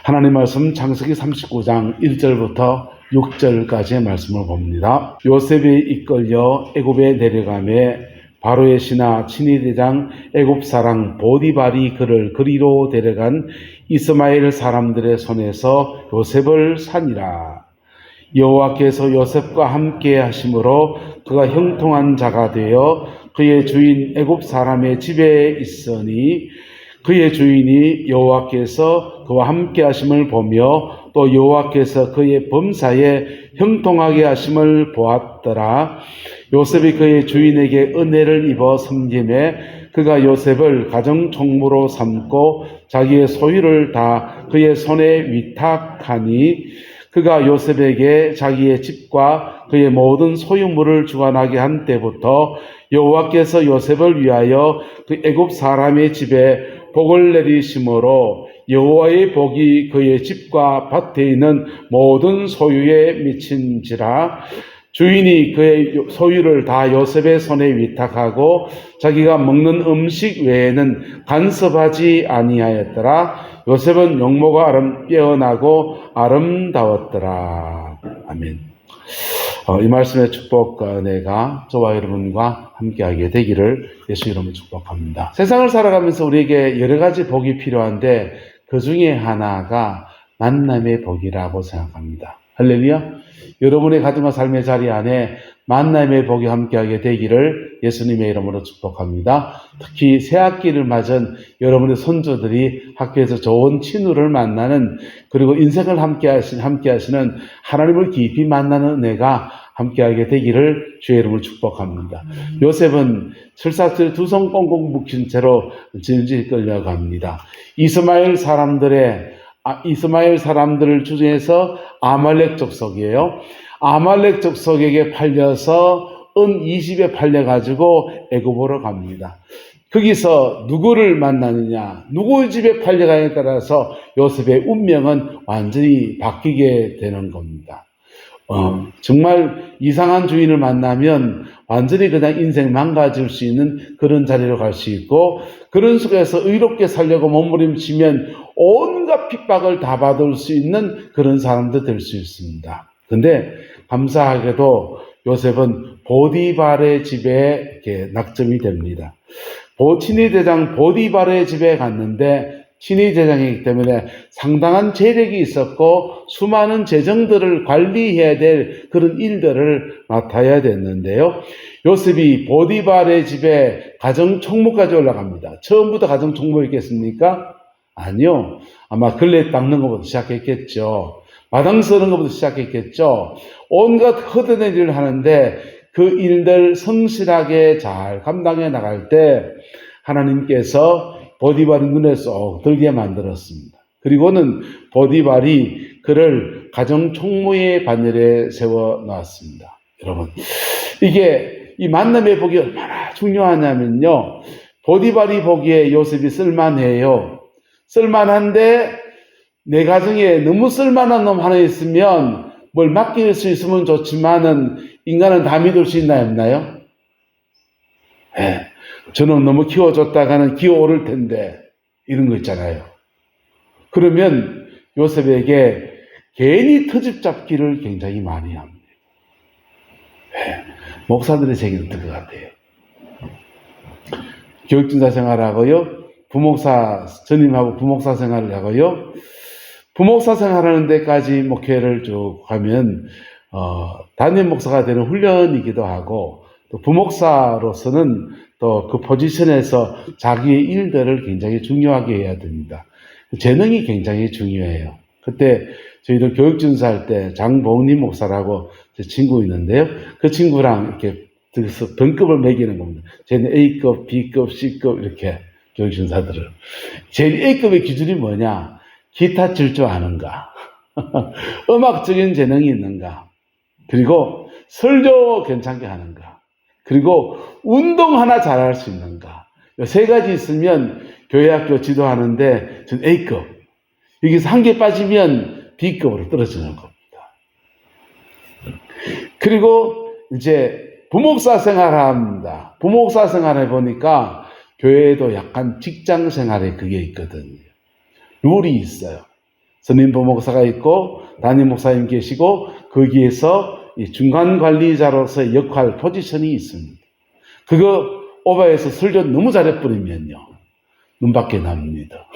하나님 말씀 창세기 39장 1절부터 6절까지의 말씀을 봅니다. 요셉이 이끌려 애굽에 내려가매 바로의 신하 친위대장 애굽 사람 보디발이 그를 그리로 데려간 이스마엘 사람들의 손에서 요셉을 사니라. 여호와께서 요셉과 함께 하심으로 그가 형통한 자가 되어 그의 주인 애굽 사람의 집에 있으니 그의 주인이 여호와께서 그와 함께 하심을 보며 또 여호와께서 그의 범사에 형통하게 하심을 보았더라. 요셉이 그의 주인에게 은혜를 입어 섬김에 그가 요셉을 가정총무로 삼고 자기의 소유를 다 그의 손에 위탁하니 그가 요셉에게 자기의 집과 그의 모든 소유물을 주관하게 한 때부터 여호와께서 요셉을 위하여 그 애굽 사람의 집에 복을 내리심으로 여호와의 복이 그의 집과 밭에 있는 모든 소유에 미친지라. 주인이 그의 소유를 다 요셉의 손에 위탁하고 자기가 먹는 음식 외에는 간섭하지 아니하였더라. 요셉은 용모가 빼어나고 아름다웠더라. 아멘. 이 말씀의 축복과 은혜가 저와 여러분과 함께하게 되기를 예수 이름으로 축복합니다. 세상을 살아가면서 우리에게 여러 가지 복이 필요한데 그 중에 하나가 만남의 복이라고 생각합니다. 할렐루야. 여러분의 가정과 삶의 자리 안에 만남의 복이 함께하게 되기를 예수님의 이름으로 축복합니다. 특히 새학기를 맞은 여러분의 손주들이 학교에서 좋은 친구를 만나는, 그리고 인생을 함께 하시는 하나님을 깊이 만나는 은혜가 함께하게 되기를 주의 이름으로 축복합니다. 요셉은 철사슬 두 손 꽁꽁 묶인 채로 질질 끌려갑니다. 이스마엘 사람들을 중에서 아말렉 족속이에요. 아말렉 족속에게 팔려서 은 20에 팔려가지고 애굽으로 갑니다. 거기서 누구를 만나느냐, 누구 집에 팔려가냐에 따라서 요셉의 운명은 완전히 바뀌게 되는 겁니다. 정말 이상한 주인을 만나면 완전히 그냥 인생 망가질 수 있는 그런 자리로 갈 수 있고, 그런 속에서 의롭게 살려고 몸부림치면 온갖 핍박을 다 받을 수 있는 그런 사람도 될 수 있습니다. 근데 감사하게도 요셉은 보디발의 집에 이렇게 낙점이 됩니다. 친위대장 보디발의 집에 갔는데, 친위대장이기 때문에 상당한 재력이 있었고 수많은 재정들을 관리해야 될 그런 일들을 맡아야 됐는데요. 요셉이 보디발의 집에 가정총무까지 올라갑니다. 처음부터 가정총무였겠습니까? 아니요. 아마 걸레 닦는 것부터 시작했겠죠. 마당 쓰는 것부터 시작했겠죠. 온갖 허드렛 일을 하는데 그 일들 성실하게 잘 감당해 나갈 때 하나님께서 보디발이 눈에 쏙 들게 만들었습니다. 그리고는 보디발이 그를 가정총무의 반열에 세워놨습니다. 여러분, 이게 이 만남의 복이 얼마나 중요하냐면요, 보디발이 보기에 요셉이 쓸만해요. 쓸만한데 내 가정에 너무 쓸만한 놈 하나 있으면 뭘 맡길 수 있으면 좋지만은 인간은 다 믿을 수 있나요, 없나요? 네. 저는 너무 키워줬다가는 기어오를 텐데, 이런 거 있잖아요. 그러면 요셉에게 괜히 트집 잡기를 굉장히 많이 합니다. 네. 목사들의 생각이 어떨 것 같아요? 교육준사 생활하고요, 전임하고 부목사 생활을 하고요, 부목사 생활하는 데까지 목회를 쭉 가면 담임 목사가 되는 훈련이기도 하고, 또 부목사로서는 또 그 포지션에서 자기의 일들을 굉장히 중요하게 해야 됩니다. 재능이 굉장히 중요해요. 그때 저희들 교육준사 할 때 장봉림 목사라고 제 친구 있는데요. 그 친구랑 이렇게 들어서 등급을 매기는 겁니다. 쟤는 A급, B급, C급 이렇게 교육준사들을. 제일 A급의 기준이 뭐냐? 기타 칠 줄 아는가? 음악적인 재능이 있는가? 그리고 설교 괜찮게 하는가? 그리고 운동 하나 잘할 수 있는가? 이 세 가지 있으면 교회학교 지도하는데 전 A급. 여기서 한 개 빠지면 B급으로 떨어지는 겁니다. 그리고 이제 부목사 생활합니다. 부목사 생활해 보니까 교회에도 약간 직장 생활에 그게 있거든요. 룰이 있어요. 선임 부목사가 있고 담임 목사님 계시고 거기에서 이 중간 관리자로서의 역할 포지션이 있습니다. 그거 오바해서 설교 너무 잘해버리면요 눈밖에 납니다.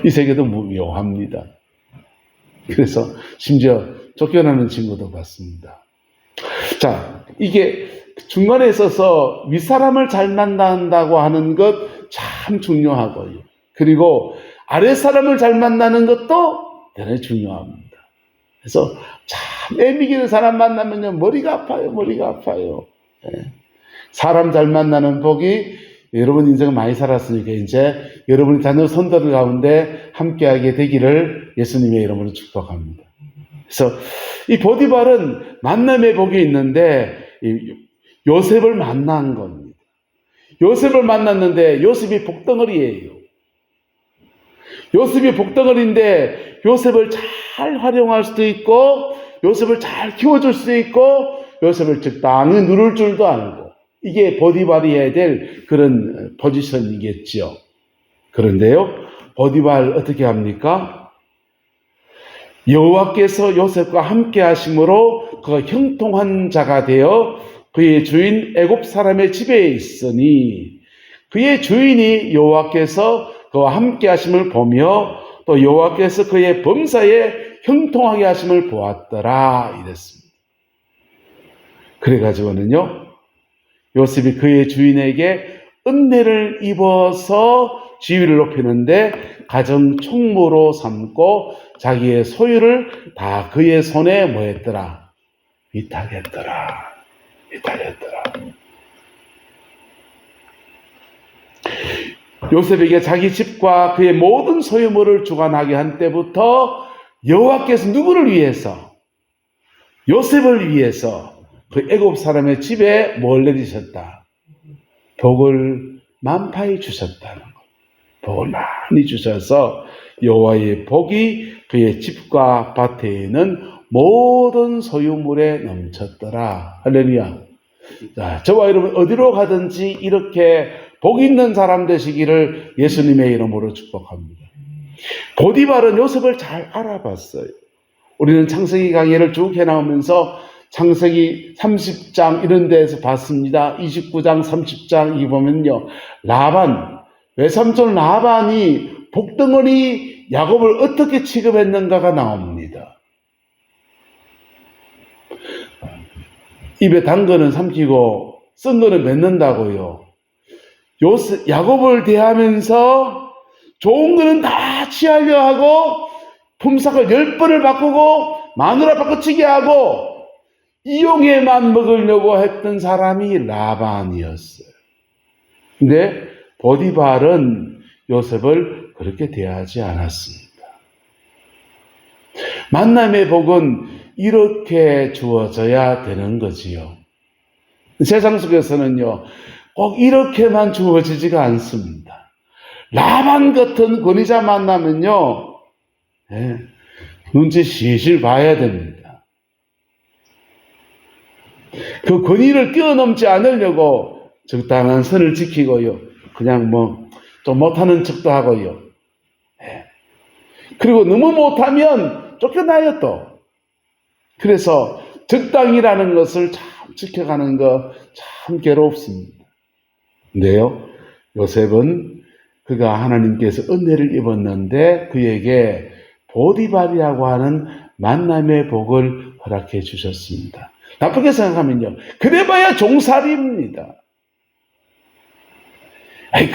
이 세계도 묘합니다. 그래서 심지어 쫓겨나는 친구도 봤습니다. 자, 이게 중간에 있어서 윗사람을 잘 만난다고 하는 것 참 중요하고요. 그리고 아랫사람을 잘 만나는 것도 대단히 중요합니다. 그래서 참 애미기는 사람 만나면요 머리가 아파요. 머리가 아파요. 네. 사람 잘 만나는 복이 여러분 인생 많이 살았으니까 이제 여러분의 자녀 손들 가운데 함께하게 되기를 예수님의 이름으로 축복합니다. 그래서 이 보디발은 만남의 복이 있는데 요셉을 만난 겁니다. 요셉을 만났는데 요셉이 복덩어리예요. 요셉이 복덩어리인데 요셉을 잘 활용할 수도 있고 요셉을 잘 키워줄 수도 있고 요셉을 적당히 누를 줄도 알고 이게 보디발이 해야 될 그런 포지션이겠죠. 그런데요, 보디발 어떻게 합니까? 여호와께서 요셉과 함께 하심으로 그가 형통한 자가 되어 그의 주인 애굽 사람의 집에 있으니 그의 주인이 여호와께서 그와 함께 하심을 보며 또 여호와께서 그의 범사에 형통하게 하심을 보았더라 이랬습니다. 그래가지고는요 요셉이 그의 주인에게 은혜를 입어서 지위를 높이는데 가정 총무로 삼고 자기의 소유를 다 그의 손에 뭐했더라? 위탁했더라. 요셉에게 자기 집과 그의 모든 소유물을 주관하게 한 때부터 여호와께서 누구를 위해서? 요셉을 위해서 그 애굽 사람의 집에 뭘 내리셨다? 복을 만파히 주셨다는 것. 복을 많이 주셔서 여호와의 복이 그의 집과 밭에 있는 모든 소유물에 넘쳤더라. 할렐루야. 자, 저와 여러분 어디로 가든지 이렇게 복 있는 사람 되시기를 예수님의 이름으로 축복합니다. 보디발은 요셉을 잘 알아봤어요. 우리는 창세기 강의를 쭉 해나오면서 창세기 30장 이런 데에서 봤습니다. 29장, 30장 이 보면요. 라반, 외삼촌 라반이 복덩어리 야곱을 어떻게 취급했는가가 나옵니다. 입에 단 거는 삼키고 쓴 거는 맺는다고요. 야곱을 대하면서 좋은 거는 다 취하려 하고 품삯을 10번을 바꾸고 마누라 바꿔치기 하고 이용해만 먹으려고 했던 사람이 라반이었어요. 근데 보디발은 요셉을 그렇게 대하지 않았습니다. 만남의 복은 이렇게 주어져야 되는 거지요. 세상 속에서는요, 꼭 이렇게만 주어지지가 않습니다. 라반 같은 권위자 만나면요, 눈치 실실 봐야 됩니다. 그 권위를 뛰어넘지 않으려고 적당한 선을 지키고요. 그냥 좀 못하는 척도 하고요. 그리고 너무 못하면 쫓겨나요 또. 그래서 적당이라는 것을 참 지켜가는 거 참 괴롭습니다. 근데요, 요셉은 그가 하나님께서 은혜를 입었는데 그에게 보디발이라고 하는 만남의 복을 허락해 주셨습니다. 나쁘게 생각하면요, 그래봐야 종살이입니다. 아이고,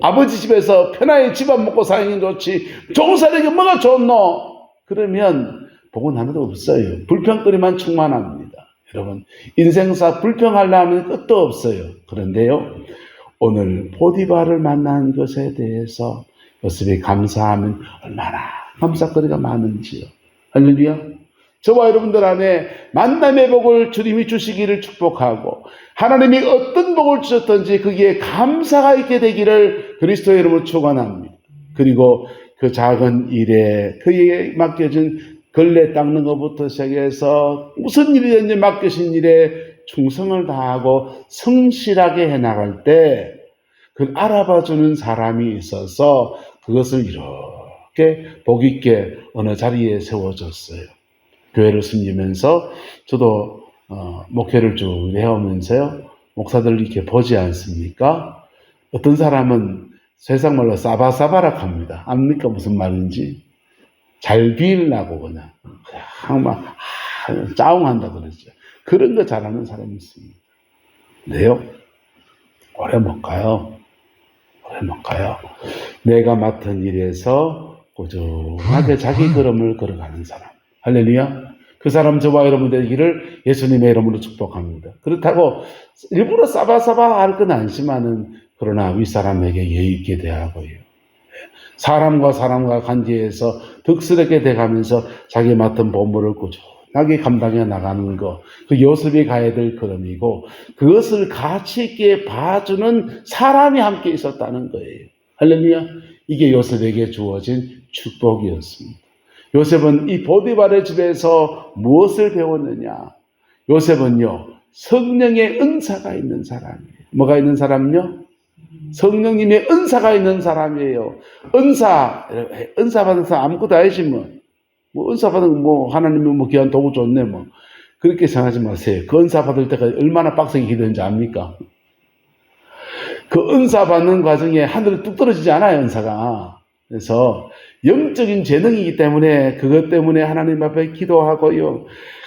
아버지 집에서 편하게 집 안 먹고 사는 게 좋지 종살이가 뭐가 좋노? 그러면 복은 하나도 없어요. 불평거리만 충만합니다. 여러분, 인생사 불평하려면 끝도 없어요. 그런데요, 오늘 보디발을 만난 것에 대해서 요셉이 감사하면 얼마나 감사거리가 많은지요. 할렐루야. 저와 여러분들 안에 만남의 복을 주님이 주시기를 축복하고 하나님이 어떤 복을 주셨든지 거기에 감사가 있게 되기를 그리스도의 이름으로 축원합니다. 그리고 그 작은 일에 그에게 맡겨진 걸레 닦는 것부터 시작해서 무슨 일이든지 맡겨진 일에 충성을 다하고 성실하게 해나갈 때 그걸 알아봐주는 사람이 있어서 그것을 이렇게 복 있게 어느 자리에 세워졌어요. 교회를 섬기면서 저도 목회를 쭉 해오면서요, 목사들 이렇게 보지 않습니까? 어떤 사람은 세상 말로 싸바싸바락 합니다. 압니까? 무슨 말인지? 잘 비일라고 그냥 막 짜웅한다 그러죠. 그런 거 잘하는 사람이 있습니다. 네요. 오래 못 가요. 오래 못 가요. 내가 맡은 일에서 꾸준하게 자기 걸음을 걸어가는 사람. 할렐루야. 그 사람 저와 여러분 되기를 예수님의 이름으로 축복합니다. 그렇다고 일부러 싸바싸바 할 건 아니지만은 그러나 윗사람에게 예의 있게 대하고요. 사람과 사람과 관계에서 덕스럽게 돼가면서 자기 맡은 본분을 꾸준하게 감당해 나가는 것, 그 요셉이 가야 될 걸음이고, 그것을 가치 있게 봐주는 사람이 함께 있었다는 거예요. 할렐루야. 이게 요셉에게 주어진 축복이었습니다. 요셉은 이 보디발의 집에서 무엇을 배웠느냐? 요셉은요, 성령의 은사가 있는 사람이에요. 뭐가 있는 사람요? 성령님의 은사가 있는 사람이에요. 은사 받은 사람 아무것도 아니지 뭐 은사 받은 하나님이 귀한 도구 줬네 그렇게 생각하지 마세요. 그 은사 받을 때가 얼마나 빡세게 기도했는지 압니까? 그 은사 받는 과정에 하늘에 뚝 떨어지지 않아요, 은사가. 그래서 영적인 재능이기 때문에 그것 때문에 하나님 앞에 기도하고요.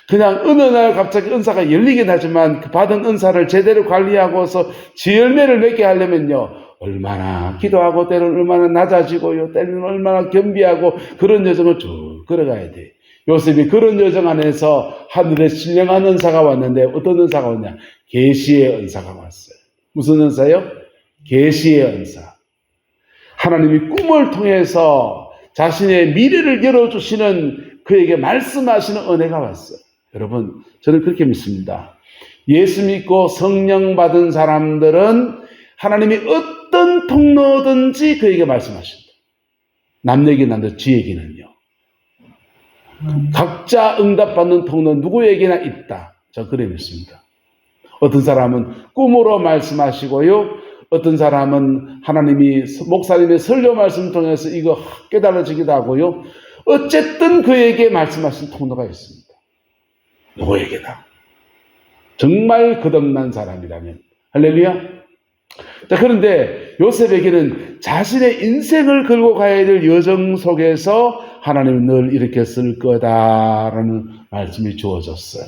그냥 어느 날 갑자기 은사가 열리긴 하지만 그 받은 은사를 제대로 관리하고서 지열매를 맺게 하려면요, 얼마나 기도하고 때로는 얼마나 낮아지고요, 때로는 얼마나 겸비하고 그런 여정을 쭉 걸어가야 돼. 요셉이 그런 여정 안에서 하늘에 신령한 은사가 왔는데 어떤 은사가 왔냐? 계시의 은사가 왔어요. 무슨 은사요? 계시의 은사. 하나님이 꿈을 통해서 자신의 미래를 열어주시는 그에게 말씀하시는 은혜가 왔어요. 여러분, 저는 그렇게 믿습니다. 예수 믿고 성령 받은 사람들은 하나님이 어떤 통로든지 그에게 말씀하신다. 남 얘기는 안 돼, 지 얘기는요. 각자 응답받는 통로 누구에게나 있다. 저 그래 믿습니다. 어떤 사람은 꿈으로 말씀하시고요. 어떤 사람은 하나님이 목사님의 설교 말씀 통해서 이거 깨달아지기도 하고요. 어쨌든 그에게 말씀하신 통로가 있습니다. 누구에게나. 정말 거듭난 사람이라면. 할렐루야. 자, 그런데 요셉에게는 자신의 인생을 걸고 가야 될 여정 속에서 하나님은 늘 이렇게 쓸 거다라는 말씀이 주어졌어요.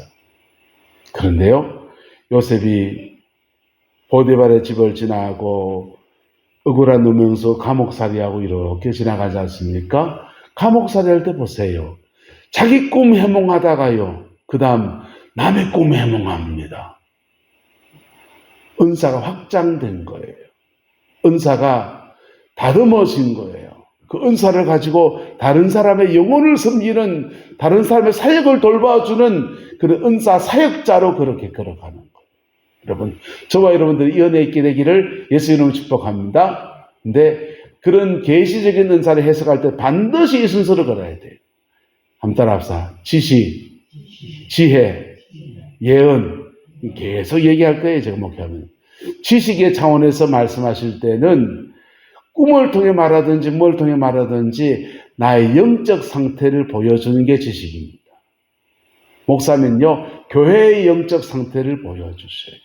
그런데요, 요셉이 보디발의 집을 지나고 억울한 누명소 감옥살이하고 이렇게 지나가지 않습니까? 감옥살이 할 때 보세요. 자기 꿈 해몽하다가요, 그 다음 남의 꿈 해몽합니다. 은사가 확장된 거예요. 은사가 다듬어진 거예요. 그 은사를 가지고 다른 사람의 영혼을 섬기는, 다른 사람의 사역을 돌봐주는 그런 은사 사역자로 그렇게 걸어가는 거예요. 여러분, 저와 여러분들이 이 은혜 있게 되기를 예수 이름으로 축복합니다. 근데 그런 계시적인 은사를 해석할 때 반드시 이 순서를 걸어야 돼요. 한번 따라합시다. 지시, 지혜, 예언. 계속 얘기할 거예요, 제가 목회하면. 지식의 차원에서 말씀하실 때는 꿈을 통해 말하든지 뭘 통해 말하든지 나의 영적 상태를 보여주는 게 지식입니다. 목사면요, 교회의 영적 상태를 보여주세요.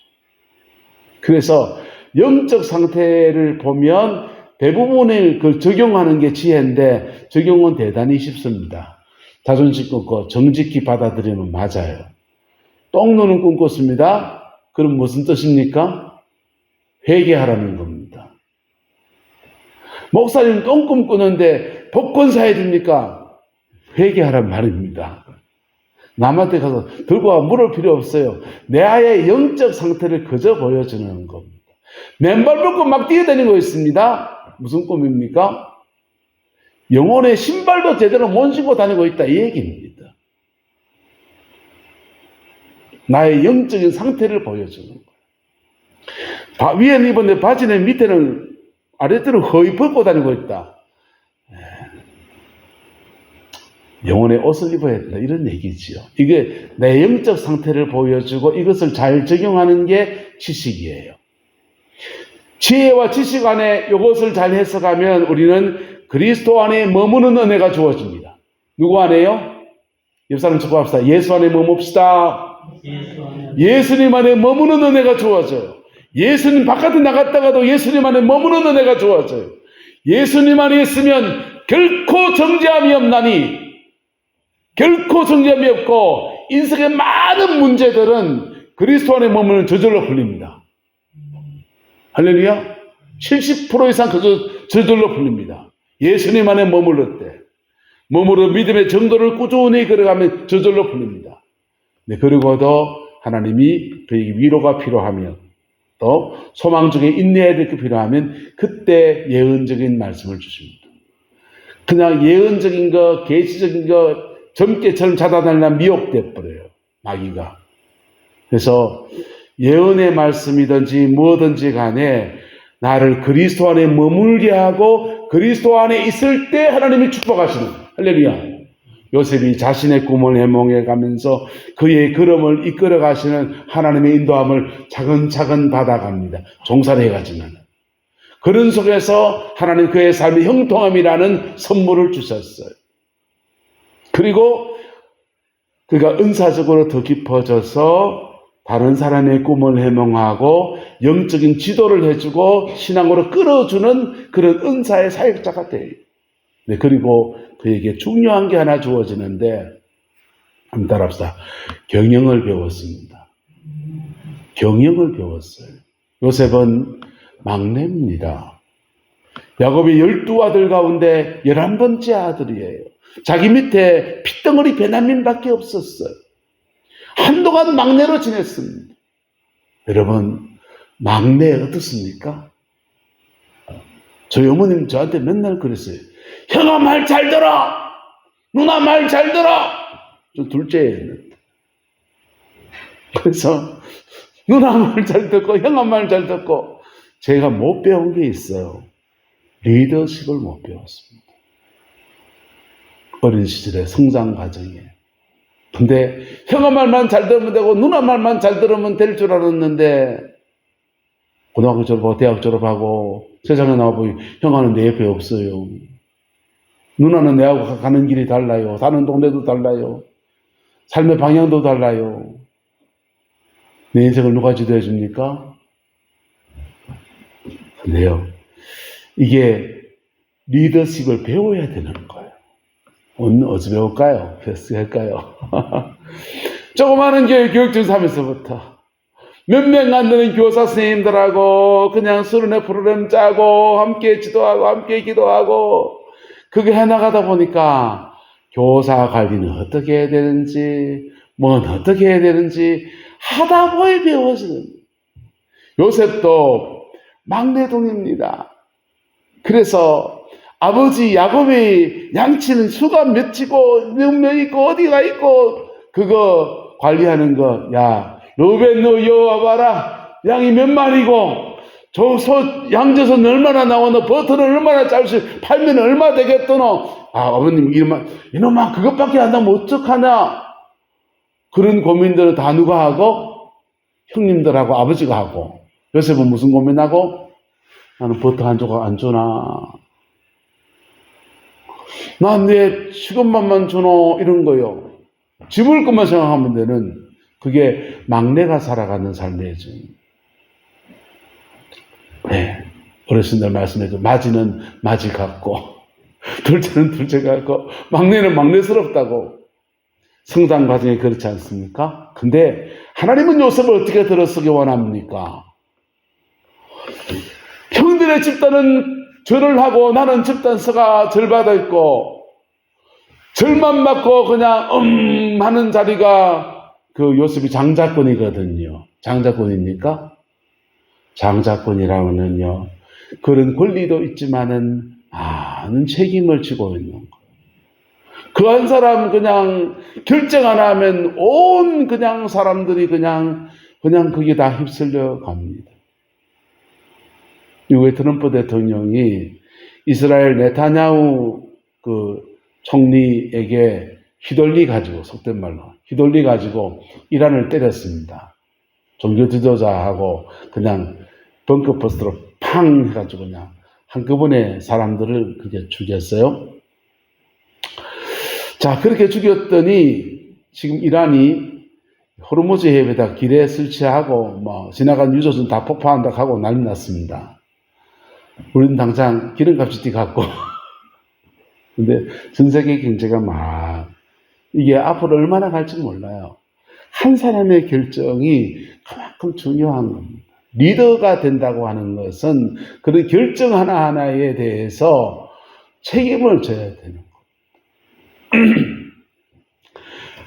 그래서 영적 상태를 보면 대부분을 그걸 적용하는 게 지혜인데 적용은 대단히 쉽습니다. 자존심 끊고 정직히 받아들이면 맞아요. 똥누는 꿈꿨습니다. 그럼 무슨 뜻입니까? 회개하라는 겁니다. 목사님 똥꿈 꾸는데 복권 사야 됩니까? 회개하라는 말입니다. 남한테 가서 들고 와 물을 필요 없어요. 내 아이의 영적 상태를 그저 보여주는 겁니다. 맨발 벗고 막 뛰어다니고 있습니다. 무슨 꿈입니까? 영혼의 신발도 제대로 못 신고 다니고 있다, 이 얘기입니다. 나의 영적인 상태를 보여주는 거예요. 위에는 입었는데 바지는 밑에는 아래대로 허위 벗고 다니고 있다. 영혼의 옷을 입어야 된다, 이런 얘기지요. 이게 내 영적 상태를 보여주고 이것을 잘 적용하는 게 지식이에요. 지혜와 지식 안에 이것을 잘 해석하면 우리는 그리스도 안에 머무는 은혜가 주어집니다. 누구 안에요? 옆 사람 축복합시다. 예수 안에 머뭅시다. 예수님 안에 머무는 은혜가 주어져요. 예수님 바깥에 나갔다가도 예수님 안에 머무는 은혜가 주어져요. 예수님 안에 있으면 결코 정죄함이 없나니, 결코 정죄함이 없고 인생의 많은 문제들은 그리스도 안에 머무는 저절로 풀립니다. 할렐루야. 70% 이상 저절로 풀립니다. 예수님 안에 머무를 때, 머무르 믿음의 정도를 꾸준히 걸어가면 저절로 풀립니다. 네, 그리고도 하나님이 그에게 위로가 필요하면, 또 소망 중에 인내해야 될 게 필요하면 그때 예언적인 말씀을 주십니다. 그냥 예언적인 거, 계시적인 거 점괘처럼 찾아다니면 미혹돼 버려요, 마귀가. 그래서 예언의 말씀이든지 뭐든지 간에 나를 그리스도 안에 머물게 하고 그리스도 안에 있을 때 하나님이 축복하시는, 할렐루야. 요셉이 자신의 꿈을 해몽해 가면서 그의 걸음을 이끌어 가시는 하나님의 인도함을 차근차근 받아갑니다. 종살이 해가지만. 그런 속에서 하나님 그의 삶의 형통함이라는 선물을 주셨어요. 그리고 그가 은사적으로 더 깊어져서 다른 사람의 꿈을 해몽하고 영적인 지도를 해주고 신앙으로 끌어주는 그런 은사의 사역자가 돼요. 네, 그리고 그에게 중요한 게 하나 주어지는데, 한번 따라합시다. 경영을 배웠습니다. 경영을 배웠어요. 요셉은 막내입니다. 야곱의 12아들 가운데 11번째 아들이에요. 자기 밑에 핏덩어리 베냐민밖에 없었어요. 한동안 막내로 지냈습니다. 여러분, 막내 어떻습니까? 저희 어머님 저한테 맨날 그랬어요. 형아 말 잘 들어! 누나 말 잘 들어! 저 둘째였는데. 그래서 누나 말 잘 듣고 형아 말 잘 듣고, 제가 못 배운 게 있어요. 리더십을 못 배웠습니다. 어린 시절의 성장 과정에. 근데 형아 말만 잘 들으면 되고 누나 말만 잘 들으면 될 줄 알았는데, 고등학교 졸업하고 대학 졸업하고 세상에 나와보니 형아는 내 옆에 없어요. 누나는 내하고 가는 길이 달라요. 사는 동네도 달라요. 삶의 방향도 달라요. 내 인생을 누가 지도해 줍니까? 근데요, 이게 리더십을 배워야 되는 거예요. 어디서 배울까요? 할까요? 조그마한 교육중 3에서부터 몇 명 안 되는 교사 선생님들하고 그냥 수련회 프로그램 짜고 함께 지도하고 함께 기도하고 그게 해나가다 보니까 교사 관리는 어떻게 해야 되는지, 뭔 어떻게 해야 되는지 하다 보니 배워지는. 요셉도 막내동입니다. 그래서 아버지 야곱의 양치는 수가 몇이고 몇 명 있고 어디가 있고 그거 관리하는 거, 야 루벤 너 여기 와봐라. 양이 몇 마리고 저 양젖은 얼마나 나오노? 버터는 얼마나 짤수 팔면 얼마 되겠더노? 아, 아버님, 이놈아, 그것밖에 안 나면 어떡하냐? 그런 고민들을 다 누가 하고? 형님들하고 아버지가 하고. 요셉은 무슨 고민하고? 나는 버터 한 조각 안 주나? 난 내 식은밥만 주노? 이런 거요. 집을 것만 생각하면 되는, 그게 막내가 살아가는 삶이죠. 네. 어르신들 말씀해도 마지는 마지 같고 둘째는 둘째 같고 막내는 막내스럽다고. 성장 과정에 그렇지 않습니까? 근데 하나님은 요셉을 어떻게 들어쓰기 원합니까? 형들의 집단은 절을 하고 나는 집단서가 절받아 있고 절만 받고 그냥 하는 자리가 그 요셉이 장자권이거든요. 장자권입니까? 장자권이라면요, 그런 권리도 있지만은 많은 책임을 지고 있는 거예요. 그 한 사람 그냥 결정 하나 하면 온 그냥 사람들이 그냥 그게 다 휩쓸려 갑니다. 미국의 트럼프 대통령이 이스라엘 네타냐후 그 총리에게 속된 말로 휘둘리 가지고 이란을 때렸습니다. 종교 지도자하고 그냥 벙커포스트로 팡 해가지고 그냥 한꺼번에 사람들을 그렇게 죽였어요. 자, 그렇게 죽였더니 지금 이란이 호르무즈 해협에다 길에 설치하고 지나간 유조선 다 폭파한다 하고 난리 났습니다. 우리는 당장 기름값이 뛰갖고 근데 전 세계 경제가 이게 앞으로 얼마나 갈지 몰라요. 한 사람의 결정이 그만큼 중요한 겁니다. 리더가 된다고 하는 것은 그런 결정 하나하나에 대해서 책임을 져야 되는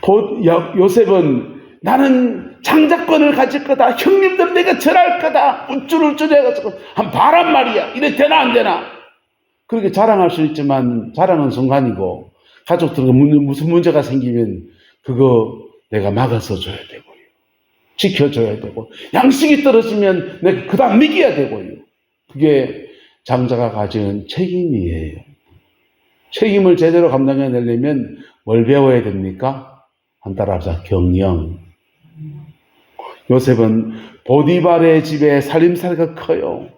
겁니다. 요셉은 나는 장자권을 가질 거다. 형님들 내가 절할 거다. 우쭐우쭐 해가지고 한 바란 말이야. 이래 되나 안 되나. 그렇게 자랑할 수 있지만 자랑은 순간이고 가족들과 무슨 문제가 생기면 그거 내가 막아서 줘야 되고요. 지켜줘야 되고 양식이 떨어지면 내가 그 다음 먹여야 되고요. 그게 장자가 가진 책임이에요. 책임을 제대로 감당해내려면 뭘 배워야 됩니까? 한 따라합시다. 경영. 요셉은 보디발의 집에 살림살이가 커요.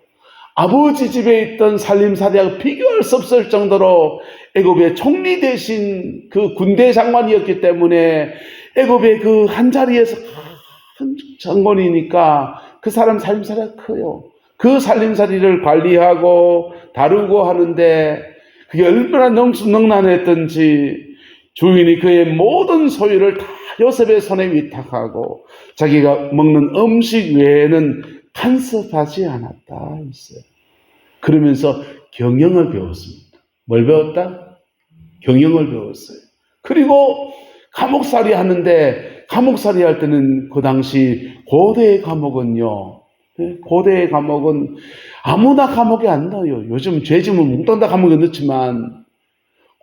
아버지 집에 있던 살림살이하고 비교할 수 없을 정도로 애굽의 총리 대신 그 군대 장관이었기 때문에 애굽의 그 한 자리에서 큰 장관이니까 그 사람 살림살이가 커요. 그 살림살이를 관리하고 다루고 하는데 그게 얼마나 능란했던지 주인이 그의 모든 소유를 다 요셉의 손에 위탁하고 자기가 먹는 음식 외에는 간섭하지 않았다 했어요. 그러면서 경영을 배웠습니다. 뭘 배웠다? 경영을 배웠어요. 그리고 감옥살이 하는데 감옥살이 할 때는 그 당시 고대의 감옥은요. 고대의 감옥은 아무나 감옥에 안 넣어요. 요즘 죄지면 뭉땅다 감옥에 넣지만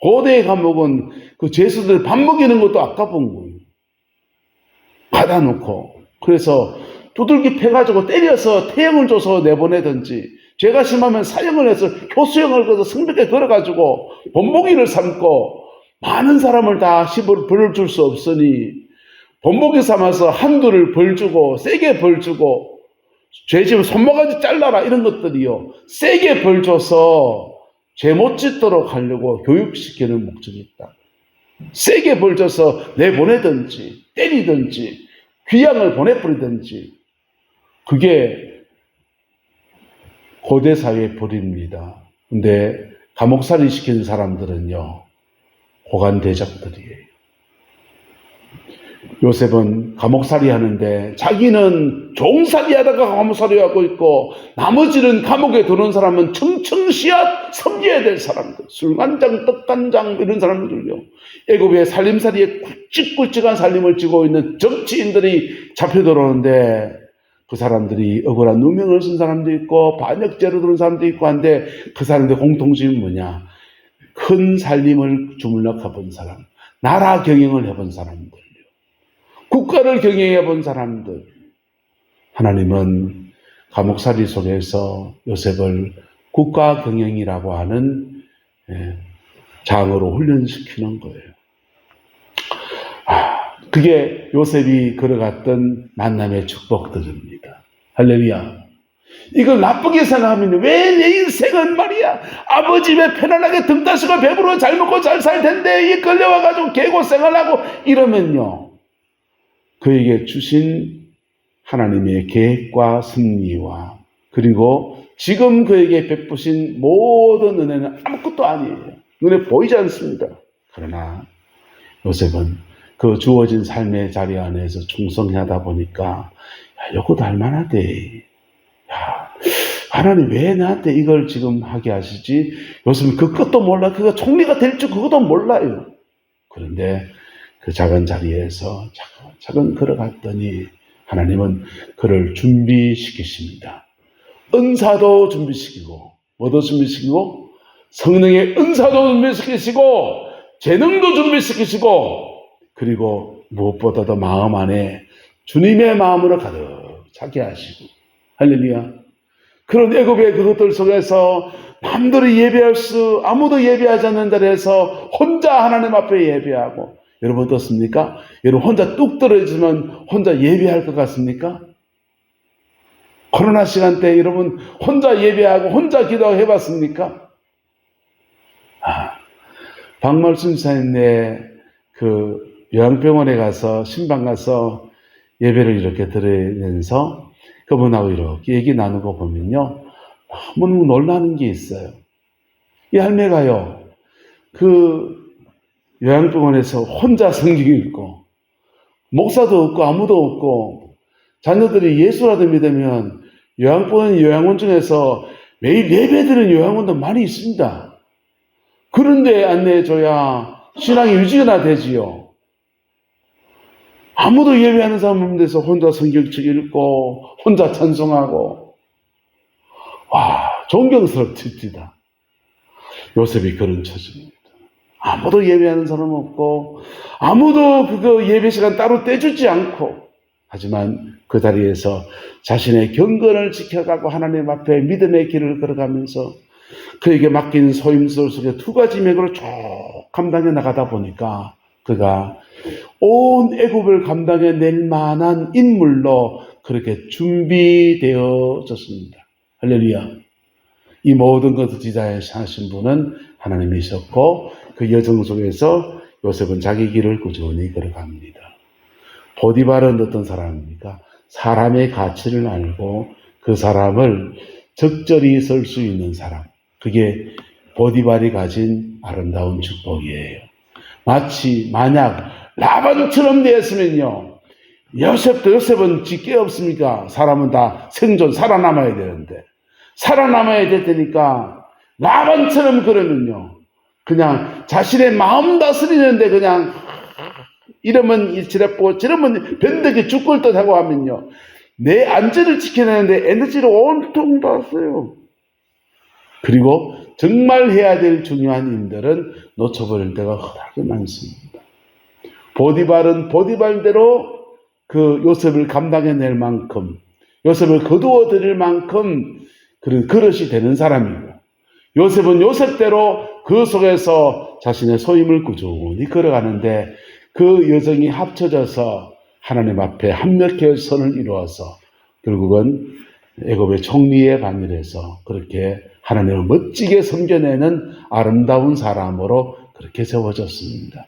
고대의 감옥은 그 죄수들 밥 먹이는 것도 아까운 거예요. 받아놓고 그래서 두들기 패가지고 때려서 태형을 줘서 내보내든지 죄가 심하면 사형을 해서 교수형을 거서 성벽에 걸어가지고 본보기를 삼고 많은 사람을 다 벌을 줄 수 없으니 본보기 삼아서 한두를 벌 주고 세게 벌 주고 죄지면 손모가지 잘라라 이런 것들이요. 세게 벌 줘서 죄 못 짓도록 하려고 교육시키는 목적이 있다. 세게 벌 줘서 내보내든지 때리든지 귀양을 보내버리든지 그게 고대 사회의 벌입니다. 근데 감옥살이 시키는 사람들은요. 고관대작들이에요. 요셉은 감옥살이 하는데 자기는 종살이 하다가 감옥살이 하고 있고 나머지는 감옥에 들어온 사람은 청청씨앗 섬겨야 될 사람들 술간장 떡간장 이런 사람들요. 애굽의 살림살이에 굵직굵직한 살림을 찌고 있는 정치인들이 잡혀 들어오는데 그 사람들이 억울한 누명을 쓴 사람도 있고 반역죄로 들어온 사람도 있고 한데 그 사람들의 공통점이 뭐냐. 큰 살림을 주물럭 해본 사람, 나라 경영을 해본 사람들, 국가를 경영해 본 사람들. 하나님은 감옥살이 속에서 요셉을 국가 경영이라고 하는 장으로 훈련시키는 거예요. 그게 요셉이 걸어갔던 만남의 축복들입니다. 할렐루야. 이걸 나쁘게 생각하면 왜 내 인생은 말이야 아버지 왜 편안하게 등 따시고 배부르고 잘 먹고 잘 살 텐데 이 끌려와가지고 개고생을 하고 이러면요. 그에게 주신 하나님의 계획과 섭리와 그리고 지금 그에게 베푸신 모든 은혜는 아무것도 아니에요. 눈에 보이지 않습니다. 그러나 요셉은 그 주어진 삶의 자리 안에서 충성하다 보니까 요것도 할만하대. 하나님 왜 나한테 이걸 지금 하게 하시지? 요셉은 그 끝도 몰라. 그가 총리가 될 줄 그것도 몰라요. 그런데 그 작은 자리에서 차근 걸어갔더니 하나님은 그를 준비시키십니다. 은사도 준비시키고 뭐도 준비시키고 성령의 은사도 준비시키시고 재능도 준비시키시고 그리고 무엇보다도 마음 안에 주님의 마음으로 가득 차게 하시고 할렐루야. 그런 애굽의 그것들 속에서 남들이 아무도 예배하지 않는 자리에서 혼자 하나님 앞에 예배하고 여러분 어떻습니까? 여러분 혼자 뚝 떨어지면 혼자 예배할 것 같습니까? 코로나 시간 때 여러분 혼자 예배하고 혼자 기도하고 해봤습니까? 박말순 지사님네 그 요양병원에 가서 신방 가서 예배를 이렇게 들으면서 그분하고 이렇게 얘기 나누고 보면요, 너무 놀라는 게 있어요. 이 할매가요, 그 요양병원에서 혼자 성경 읽고 목사도 없고 아무도 없고 자녀들이 예수라도 믿으면 요양원 중에서 매일 예배드리는 요양원도 많이 있습니다. 그런데 안내해줘야 신앙이 유지가 되지요. 아무도 예배하는 사람 없는 데서 혼자 성경책 읽고 혼자 찬송하고, 와, 존경스럽습니다. 요셉이 그런 처지입니다. 아무도 예배하는 사람 없고 아무도 그 예배 시간 따로 떼주지 않고, 하지만 그 자리에서 자신의 경건을 지켜가고 하나님 앞에 믿음의 길을 걸어가면서 그에게 맡긴 소임솔 속에 두 가지 맥으로 쭉 감당해 나가다 보니까 그가 온 애굽을 감당해 낼 만한 인물로 그렇게 준비되어졌습니다. 할렐루야. 이 모든 것을 지자하신 분은 하나님이셨고, 그 여정 속에서 요셉은 자기 길을 꾸준히 걸어갑니다. 보디발은 어떤 사람입니까? 사람의 가치를 알고 그 사람을 적절히 쓸 수 있는 사람. 그게 보디발이 가진 아름다운 축복이에요. 마치 만약 라반처럼 되었으면요, 요셉은 짓게 없습니까? 사람은 다 살아남아야 되는데, 살아남아야 됐다니까 라반처럼 그러면요, 그냥 자신의 마음 다스리는데 그냥 이러면 이치레고 저러면 변덕이 죽을 듯 하고 하면요, 내 안전을 지켜내는데 에너지를 온통 다 써요. 그리고 정말 해야 될 중요한 일들은 놓쳐버릴 때가 허다하게 많습니다. 보디발은 보디발대로 그 요셉을 감당해낼 만큼, 요셉을 거두어 드릴 만큼 그런 그릇이 되는 사람이고, 요셉은 요셉대로 그 속에서 자신의 소임을 꾸준히 걸어가는데 그 여정이 합쳐져서 하나님 앞에 합력의 선을 이루어서 결국은 애굽의 총리의 반열에서 그렇게 하나님을 멋지게 섬겨내는 아름다운 사람으로 그렇게 세워졌습니다.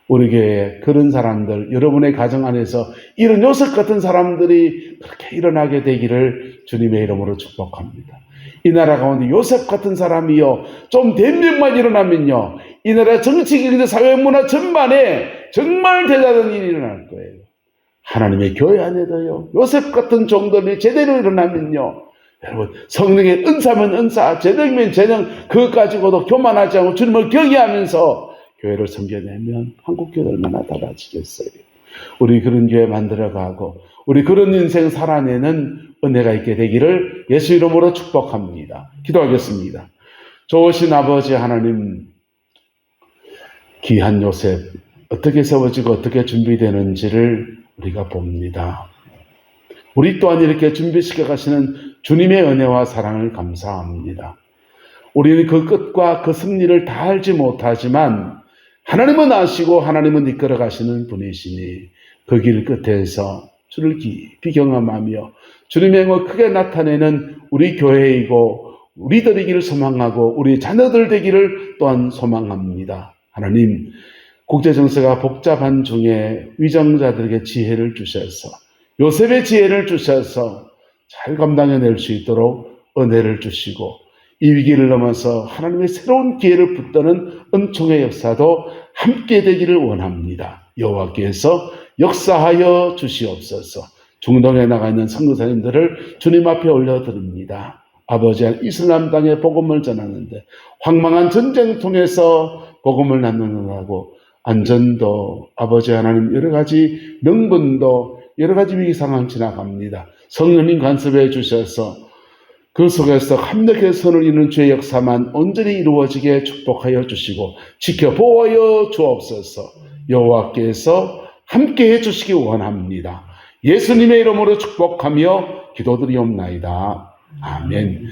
우리 교회에 그런 사람들, 여러분의 가정 안에서 이런 요셉 같은 사람들이 그렇게 일어나게 되기를 주님의 이름으로 축복합니다. 이 나라 가운데 요셉 같은 사람이요, 좀 된 명만 일어나면요, 이 나라 정치, 경제, 사회, 문화 전반에 정말 대단한 일이 일어날 거예요. 하나님의 교회 안에도요, 요셉 같은 종들이 제대로 일어나면요, 여러분, 성령의 은사면 은사, 재능이면 재능, 그것 가지고도 교만하지 않고 주님을 경외하면서 교회를 섬겨내면 한국 교회 얼마나 달라지겠어요. 우리 그런 교회 만들어가고 우리 그런 인생 살아내는 은혜가 있게 되기를 예수 이름으로 축복합니다. 기도하겠습니다. 좋으신 아버지 하나님, 귀한 요셉 어떻게 세워지고 어떻게 준비되는지를 우리가 봅니다. 우리 또한 이렇게 준비시켜 가시는 주님의 은혜와 사랑을 감사합니다. 우리는 그 끝과 그 승리를 다 알지 못하지만 하나님은 아시고 하나님은 이끌어 가시는 분이시니 그 길 끝에서 주를 깊이 경험하며 주님의 행을 크게 나타내는 우리 교회이고 우리들이기를 소망하고 우리 자녀들 되기를 또한 소망합니다. 하나님, 국제정세가 복잡한 중에 위정자들에게 지혜를 주셔서 요셉의 지혜를 주셔서 잘 감당해낼 수 있도록 은혜를 주시고 이 위기를 넘어서 하나님의 새로운 기회를 붙드는 은총의 역사도 함께 되기를 원합니다. 여호와께서 역사하여 주시옵소서. 중동에 나가 있는 선교사님들을 주님 앞에 올려드립니다. 아버지, 이슬람 땅에 복음을 전하는데 황망한 전쟁통에서 복음을 나누느라고 안전도, 아버지 하나님, 여러 가지 명분도 여러 가지 위기 상황 지나갑니다. 성령님 간섭해 주셔서 그 속에서 합력의 선을 이루는 주의 역사만 온전히 이루어지게 축복하여 주시고 지켜 보호하여 주옵소서. 여호와께서 함께해 주시기 원합니다. 예수님의 이름으로 축복하며 기도드리옵나이다. 아멘.